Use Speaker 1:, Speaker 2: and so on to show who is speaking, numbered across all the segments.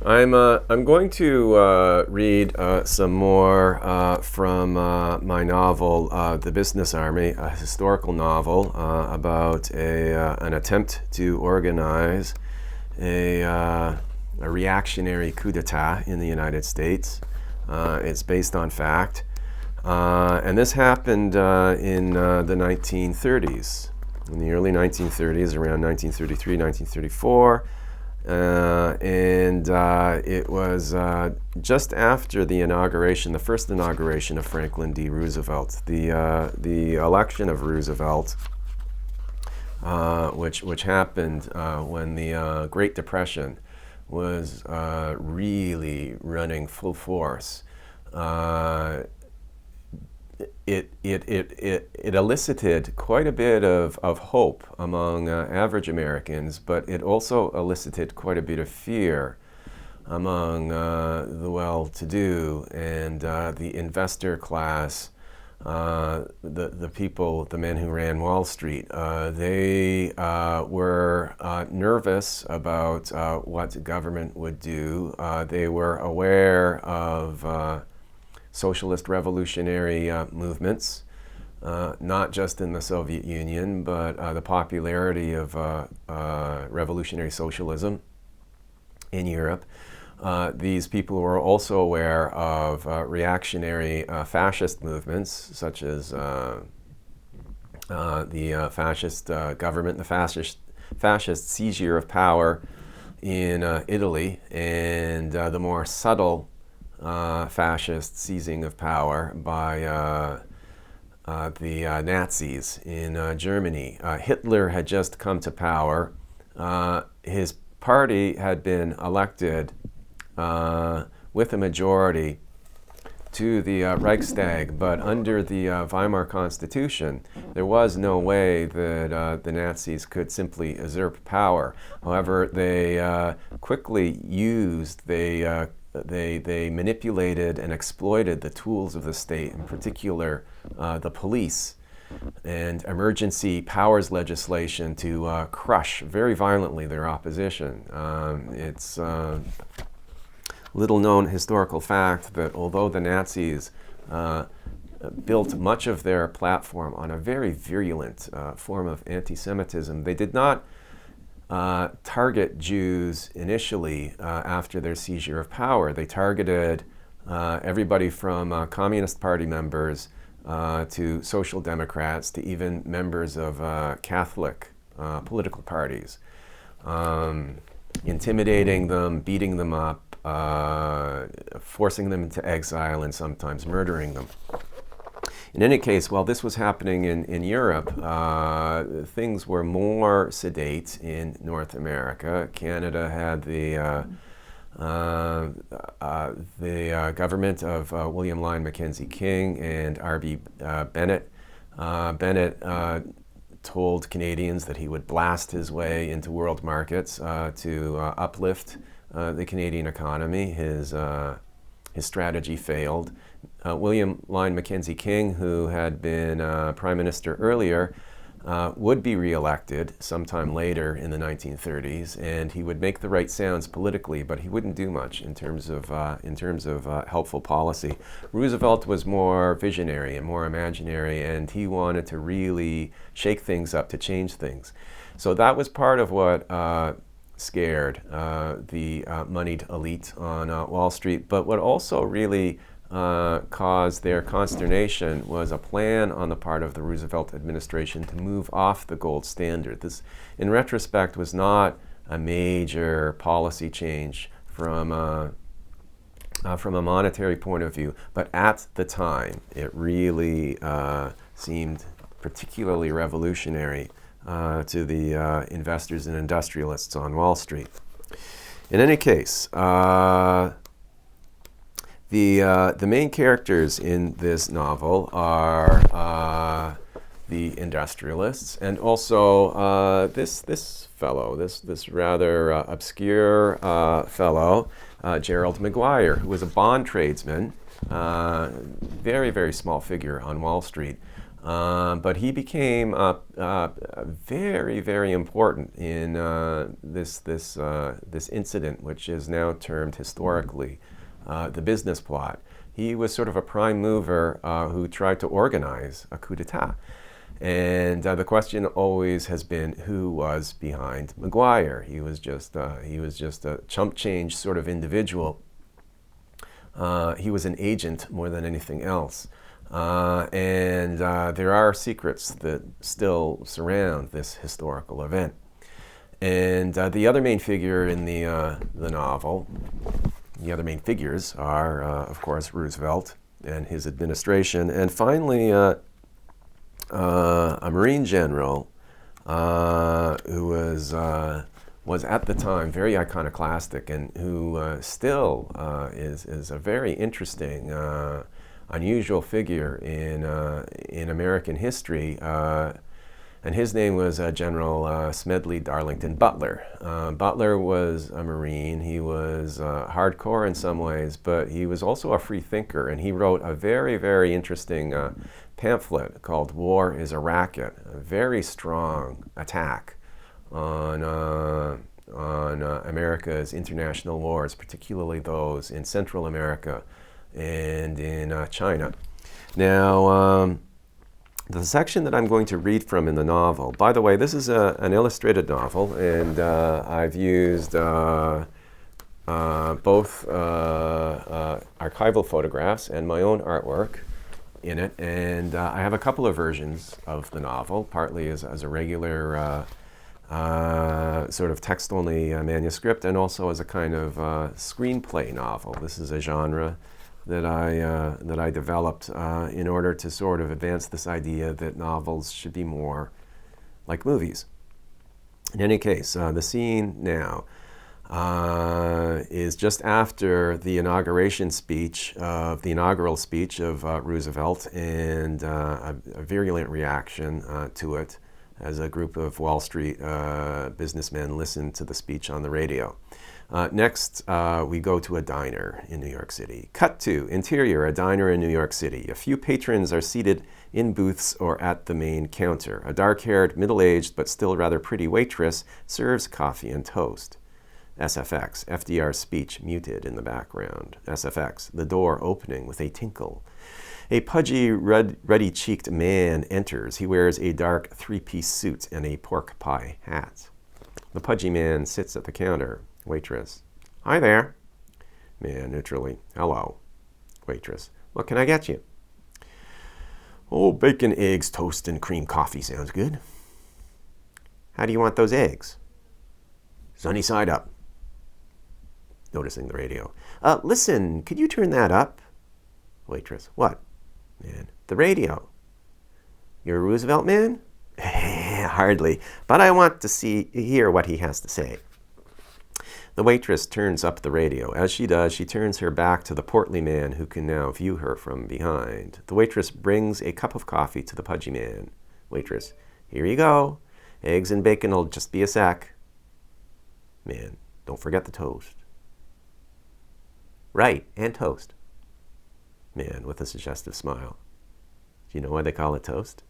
Speaker 1: I'm going to read some more from my novel, The Business Army, a historical novel about an attempt to organize a reactionary coup d'etat in the United States. It's based on fact. And this happened in the 1930s, in the early 1930s, around 1933, 1934. It was just after the inauguration, the first inauguration of Franklin D. Roosevelt. The election of Roosevelt, which happened when the Great Depression was really running full force. It elicited quite a bit of hope among average Americans, but it also elicited quite a bit of fear among the well-to-do and the investor class, the people, the men who ran Wall Street. They were nervous about what government would do. They were aware of socialist revolutionary movements, not just in the Soviet Union, but the popularity of revolutionary socialism in Europe. These people were also aware of reactionary fascist movements, such as the fascist government, the fascist seizure of power in Italy, and the more subtle fascist seizing of power by the Nazis in Germany. Hitler had just come to power. His party had been elected with a majority to the Reichstag, but under the Weimar Constitution, there was no way that the Nazis could simply usurp power. However, they quickly used, they manipulated and exploited the tools of the state, in particular the police and emergency powers legislation, to crush very violently their opposition. It's little known historical fact that although the Nazis built much of their platform on a very virulent form of anti-Semitism, they did not target Jews initially after their seizure of power. They targeted everybody from Communist Party members to Social Democrats to even members of Catholic political parties, intimidating them, beating them up, forcing them into exile, and sometimes murdering them. In any case, while this was happening in Europe, things were more sedate in North America. Canada had the government of William Lyon Mackenzie King and R.B. Bennett. Bennett told Canadians that he would blast his way into world markets to uplift the Canadian economy. His strategy failed. William Lyon Mackenzie King, who had been Prime Minister earlier, would be re-elected sometime later in the 1930s, and he would make the right sounds politically, but he wouldn't do much in terms of helpful policy. Roosevelt was more visionary and more imaginary, and he wanted to really shake things up, to change things. So that was part of what scared the moneyed elite on Wall Street. But what also really caused their consternation was a plan on the part of the Roosevelt administration to move off the gold standard. This, in retrospect, was not a major policy change from a monetary point of view, but at the time, it really seemed particularly revolutionary to the investors and industrialists on Wall Street. In any case, the main characters in this novel are the industrialists, and also this fellow, this rather obscure fellow, Gerald McGuire, who was a bond tradesman, very, very small figure on Wall Street. But he became very, very important in this incident, which is now termed historically the business plot. He was sort of a prime mover who tried to organize a coup d'etat. And the question always has been, who was behind Maguire? He was just a chump change sort of individual. He was an agent more than anything else. And there are secrets that still surround this historical event. And the other main figure in the novel, the other main figures are, of course, Roosevelt and his administration, and finally a Marine general who was at the time very iconoclastic, and who still is a very interesting, unusual figure in American history. And his name was General Smedley Darlington Butler. Butler was a Marine. He was hardcore in some ways, but he was also a free thinker, and he wrote a very, very interesting pamphlet called War is a Racket, a very strong attack on America's international wars, particularly those in Central America and in China. Now, the section that I'm going to read from in the novel, by the way, this is an illustrated novel, and I've used both archival photographs and my own artwork in it, and I have a couple of versions of the novel, partly as a regular sort of text-only manuscript, and also as a kind of screenplay novel. This is a genre that I developed in order to sort of advance this idea that novels should be more like movies. In any case, the scene now is just after the inaugural speech of Roosevelt, and a virulent reaction to it as a group of Wall Street businessmen listened to the speech on the radio. Next, we go to a diner in New York City. Cut to interior, a diner in New York City. A few patrons are seated in booths or at the main counter. A dark-haired, middle-aged, but still rather pretty waitress serves coffee and toast. SFX, FDR's speech muted in the background. SFX, the door opening with a tinkle. A pudgy, ruddy-cheeked man enters. He wears a dark three-piece suit and a pork pie hat. The pudgy man sits at the counter. Waitress, hi there. Man, neutrally, hello. Waitress, what can I get you? Oh, bacon, eggs, toast, and cream coffee sounds good. How do you want those eggs? Sunny side up. Noticing the radio. Listen, could you turn that up? Waitress, what? Man, the radio. You're a Roosevelt man? Hardly, but I want to hear what he has to say. The waitress turns up the radio. As she does, she turns her back to the portly man who can now view her from behind. The waitress brings a cup of coffee to the pudgy man. Waitress, here you go. Eggs and bacon will just be a sec. Man, don't forget the toast. Right, and toast. Man, with a suggestive smile. Do you know why they call it toast?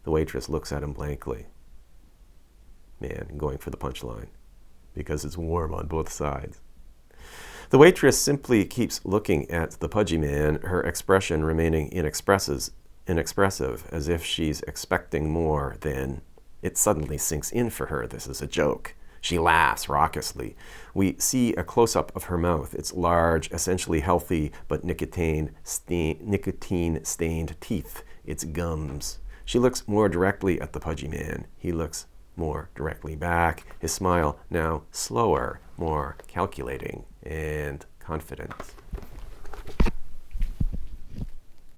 Speaker 1: The waitress looks at him blankly. Man, going for the punchline. Because it's warm on both sides. The waitress simply keeps looking at the pudgy man, her expression remaining inexpressive, as if she's expecting more. Then it suddenly sinks in for her. This is a joke. She laughs raucously. We see a close-up of her mouth, its large, essentially healthy, but nicotine-stained teeth, its gums. She looks more directly at the pudgy man. He looks more directly back, his smile now slower, more calculating and confident.